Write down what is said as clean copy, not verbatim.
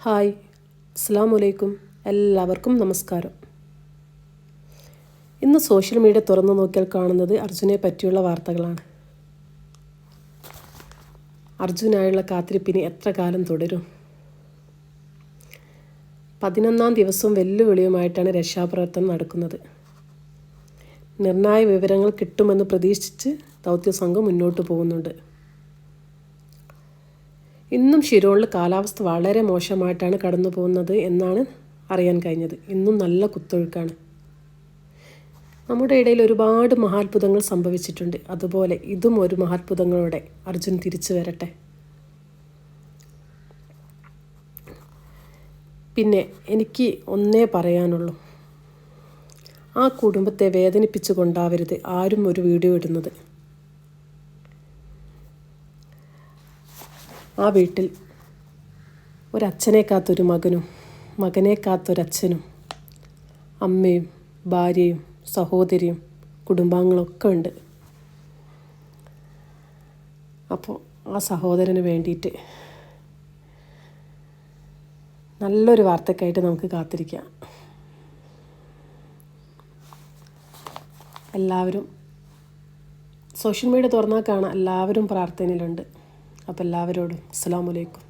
Hi, അസ്സലാമു അലൈക്കും. എല്ലാവർക്കും നമസ്കാരം. ഇന്ന് സോഷ്യൽ മീഡിയ തുറന്നു നോക്കിയാൽ കാണുന്നത് അർജുനെ പറ്റിയുള്ള വാർത്തകളാണ്. അർജുനായുള്ള കാത്തിരിപ്പിന് എത്ര കാലം തുടരും? 11ാം ദിവസവും വെല്ലുവിളിയുമായിട്ടാണ് രക്ഷാപ്രവർത്തനം നടക്കുന്നത്. നിർണായക വിവരങ്ങൾ കിട്ടുമെന്ന് പ്രതീക്ഷിച്ച് ദൗത്യസംഘം മുന്നോട്ട് പോകുന്നുണ്ട്. ഇന്നും ഷിരോണിൽ കാലാവസ്ഥ വളരെ മോശമായിട്ടാണ് കടന്നു പോകുന്നത് എന്നാണ് അറിയാൻ കഴിഞ്ഞത്. ഇന്നും നല്ല കുത്തൊഴുക്കാണ്. നമ്മുടെ ഇടയിൽ ഒരുപാട് മഹാത്ഭുതങ്ങൾ സംഭവിച്ചിട്ടുണ്ട്. അതുപോലെ ഇതും ഒരു മഹാത്ഭുതങ്ങളോടെ അർജുൻ തിരിച്ചു വരട്ടെ. പിന്നെ എനിക്ക് ഒന്നേ പറയാനുള്ളൂ, ആ കുടുംബത്തെ വേദനിപ്പിച്ചു കൊണ്ടാവരുത് ആരും ഒരു വീഡിയോ ഇടുന്നത്. ആ വീട്ടിൽ ഒരച്ഛനെ കാത്തൊരു മകനും മകനെ കാത്തൊരച്ഛനും അമ്മയും ഭാര്യയും സഹോദരിയും കുടുംബാംഗങ്ങളൊക്കെ ഉണ്ട്. അപ്പോൾ ആ സഹോദരന് വേണ്ടിയിട്ട് നല്ലൊരു വാർത്തയ്ക്കായിട്ട് നമുക്ക് കാത്തിരിക്കാം. എല്ലാവരും സോഷ്യൽ മീഡിയ തുറന്നാൽ കാണാം, എല്ലാവരും പ്രാർത്ഥനയിലുണ്ട്. അപ്പോൾ എല്ലാവരോടും അസ്സലാമു അലൈക്കും.